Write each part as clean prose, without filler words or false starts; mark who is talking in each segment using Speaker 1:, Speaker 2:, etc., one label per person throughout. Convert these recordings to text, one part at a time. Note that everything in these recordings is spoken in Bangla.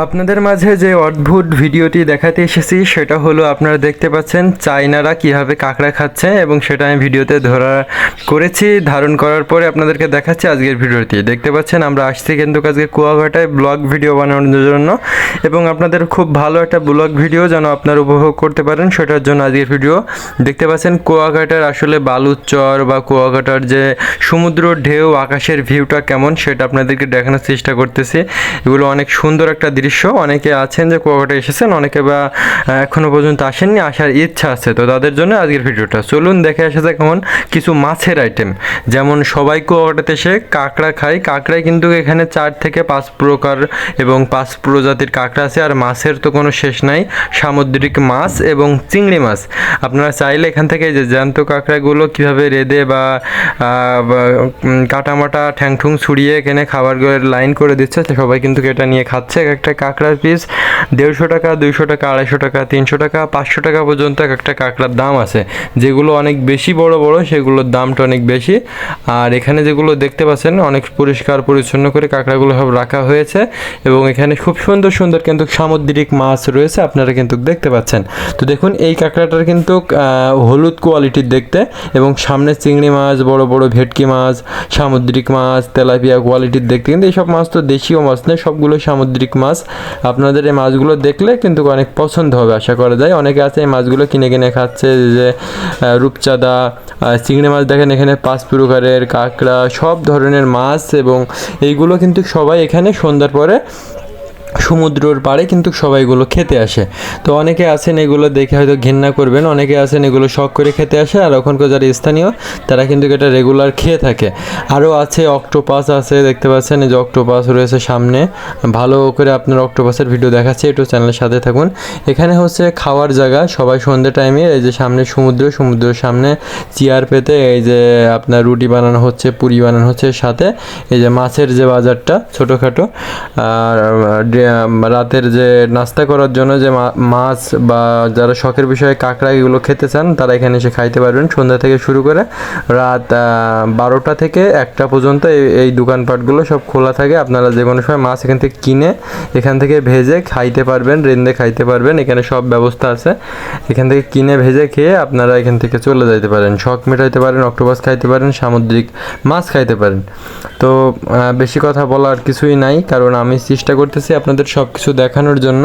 Speaker 1: আপনাদের মাঝে যে অদ্ভুত ভিডিওটি দেখাতে এসেছি সেটা হলো আপনারা দেখতে পাচ্ছেন চাইনারা কিভাবে কাঁকড়া খাচ্ছে এবং সেটা আমি ভিডিওতে ধারণ করার পরে আপনাদেরকে দেখাচ্ছি আজকের ভিডিওটি। দেখতে পাচ্ছেন আমরা আসছি কিন্তু আজকে কুয়াকাটায় ব্লগ ভিডিও বানানোর জন্য এবং আপনাদের খুব ভালো একটা ব্লগ ভিডিও যেন আপনারা উপভোগ করতে পারেন সেটার জন্য আজকের ভিডিও। দেখতে পাচ্ছেন কুয়াকাটার আসলে বালুচর বা কুয়াকাটার যে সমুদ্র ঢেউ আকাশের ভিউটা কেমন সেটা আপনাদেরকে দেখানোর চেষ্টা করতেছি। এগুলো অনেক সুন্দর একটা দৃশ্য। অনেকে আছেন যে কুয়াকাটা এসেছেন, অনেকে বা এখনও পর্যন্ত আসেননি, আসার ইচ্ছা আছে, তো তাদের জন্য আজকের ভিডিওটা। চলুন দেখে আসা যাক কেমন কিছু মাছের আইটেম। যেমন সবাই কুয়াকাটাতে এসে কাঁকড়া খায়, কাঁকড়ায় কিন্তু এখানে 4 থেকে 5 প্রকার এবং 5 প্রজাতির কাঁকড়া আছে। আর মাছের তো কোনো শেষ নাই, সামুদ্রিক মাছ এবং চিংড়ি মাছ। আপনারা চাইলে এখান থেকে যে জ্যান্ত কাঁকড়াগুলো কীভাবে রেঁধে বা কাটামাটা ঠ্যাংঠুং ছুড়িয়ে এখানে খাবারগুলো লাইন করে দিচ্ছে, সবাই কিন্তু এটা নিয়ে খাচ্ছে। একটা কাঁকড়ার পিস 150 টাকা, 200 টাকা, 250 টাকা, 300 টাকা, 500 টাকা পর্যন্ত একটা কাঁকড়ার দাম আছে। যেগুলো অনেক বেশি বড় বড় সেগুলোর দামটা অনেক বেশি। আর এখানে যেগুলো দেখতে পাচ্ছেন অনেক পরিষ্কার পরিচ্ছন্ন করে কাঁকড়াগুলো সব রাখা হয়েছে এবং এখানে খুব সুন্দর সুন্দর কিন্তু সামুদ্রিক মাছ রয়েছে, আপনারা কিন্তু দেখতে পাচ্ছেন। তো দেখুন এই কাঁকড়াটার কিন্তু হলুদ কোয়ালিটির দেখতে এবং সামনে চিংড়ি মাছ, বড় বড় ভেটকি মাছ, সামুদ্রিক মাছ, তেলাপিয়া কোয়ালিটির দেখতে। কিন্তু এইসব মাছ তো দেশীয় মাছ নয়, সবগুলো সামুদ্রিক মাছ। আপনাদের এই মাছগুলো দেখলে কিন্তু অনেক পছন্দ হবে আশা করা যায়। অনেকে আছে এই মাছগুলো কিনে কিনে খাচ্ছে, যে রূপচাঁদা চিংড়ি মাছ দেখেন এখানে 5 প্রকারের, কাঁকড়া, সব ধরনের মাছ। এবং এইগুলো কিন্তু সবাই এখানে সন্ধ্যার পরে সমুদ্রের পাড়ে কিন্তু সবাই এগুলো খেতে আসে। তো অনেকে আছেন এগুলো দেখে হয়তো ঘৃণা করবেন, অনেকে আছেন এগুলো শখ করে খেতে আসে, আর ওখানকার যারা স্থানীয় তারা কিন্তু এটা রেগুলার খেয়ে থাকে। আরও আছে অক্টোপাস আছে, দেখতে পাচ্ছেন এই যে অক্টোপাস রয়েছে সামনে। ভালো করে আপনার অক্টোপাসের ভিডিও দেখাচ্ছে, একটু চ্যানেলের সাথে থাকুন। এখানে হচ্ছে খাওয়ার জায়গা, সবাই সন্ধ্যে টাইমে এই যে সামনে সমুদ্রের সামনে চেয়ার পেতে এই যে আপনার রুটি বানানো হচ্ছে, পুরি বানানো হচ্ছে, সাথে এই যে মাছের যে বাজারটা ছোটোখাটো। আর রাতের যে নাস্তা করার জন্য যে মাছ বা যারা শখের বিষয়ে কাঁকড়া এগুলো খেতে চান তারা এখানে এসে খাইতে পারবেন। সন্ধ্যা থেকে শুরু করে রাত 12টা থেকে 1টা পর্যন্ত এই দোকানপাটগুলো সব খোলা থাকে। আপনারা যে কোনো সময় মাছ এখান থেকে কিনে এখান থেকে ভেজে খাইতে পারবেন, রেঁধে খাইতে পারবেন, এখানে সব ব্যবস্থা আছে। এখান থেকে কিনে ভেজে খেয়ে আপনারা এখান থেকে চলে যাইতে পারেন, শখ মেটাইতে পারেন, অক্টোপাস খাইতে পারেন, সামুদ্রিক মাছ খাইতে পারেন। তো বেশি কথা বলার কিছুই নাই, কারণ আমি চেষ্টা করতেছি আপনাদের সব কিছু দেখানোর জন্য।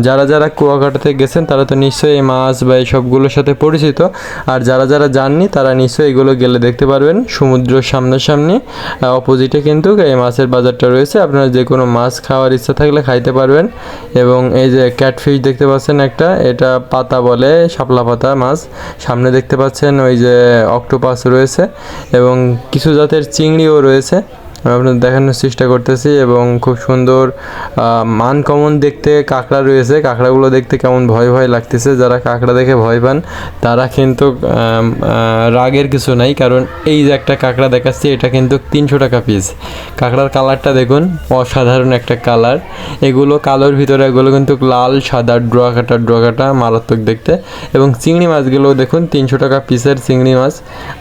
Speaker 1: যারা যারা কুয়াকাটাতে গেছেন তারা তো নিশ্চয়ই এই মাছ বা এই সবগুলোর সাথে পরিচিত, আর যারা যারা যাননি তারা নিশ্চয়ই এগুলো গেলে দেখতে পারবেন। সমুদ্র সামনাসামনি অপোজিটে কিন্তু এই মাছের বাজারটা রয়েছে, আপনারা যে কোনো মাছ খাওয়ার ইচ্ছা থাকলে খাইতে পারবেন। এবং এই যে ক্যাটফিশ দেখতে পাচ্ছেন একটা, এটা পাতা বলে, শাপলা পাতা মাছ। সামনে দেখতে পাচ্ছেন ওই যে অক্টোপাস রয়েছে এবং কিছু জাতের চিংড়িও রয়েছে, আপনাদের দেখানোর চেষ্টা করতেছি। এবং খুব সুন্দর আনকমন দেখতে কাঁকড়া রয়েছে। কাঁকড়াগুলো দেখতে কেমন ভয় ভয় লাগতেছে, যারা কাঁকড়া দেখে ভয় পান তারা কিন্তু রাগের কিছু নাই, কারণ এই যে একটা কাঁকড়া দেখাচ্ছি এটা কিন্তু 300 টাকা পিস। কাঁকড়ার কালারটা দেখুন, অসাধারণ একটা কালার। এগুলো কালোর ভিতরে এগুলো কিন্তু লাল সাদা ড্রকাটা মারাত্মক দেখতে। এবং চিংড়ি মাছগুলো দেখুন 300 টাকা পিসের চিংড়ি মাছ।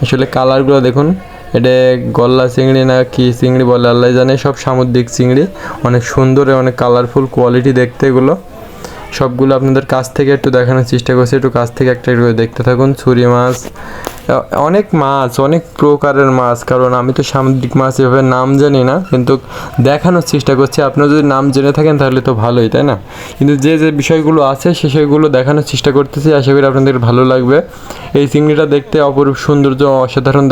Speaker 1: আসলে কালারগুলো দেখুন, এটা গলদা চিংড়ি না কি চিংড়ি বলে আল্লাহ জানে, সব সামুদ্রিক চিংড়ি, অনেক সুন্দর, অনেক কালারফুল কোয়ালিটি দেখতে। এগুলো সবগুলো আপনাদের কাছ থেকে একটু দেখানোর চেষ্টা করছি, একটু কাছ থেকে একটা একটু দেখতে থাকুন। ছুরি মাছ, অনেক মাছ, অনেক প্রকারের মাছ, কারণ আমি তো সামুদ্রিক মাছ এভাবে নাম জানি না, কিন্তু দেখানোর চেষ্টা করছি। আপনারা যদি নাম জেনে থাকেন তাহলে তো ভালোই, তাই না? কিন্তু যে যে বিষয়গুলো আছে সে বিষয়গুলো দেখানোর চেষ্টা করতেছি, আশা করি আপনাদের ভালো লাগবে। এই চিংড়িটা দেখতে অপরূপ সৌন্দর্য, অসাধারণ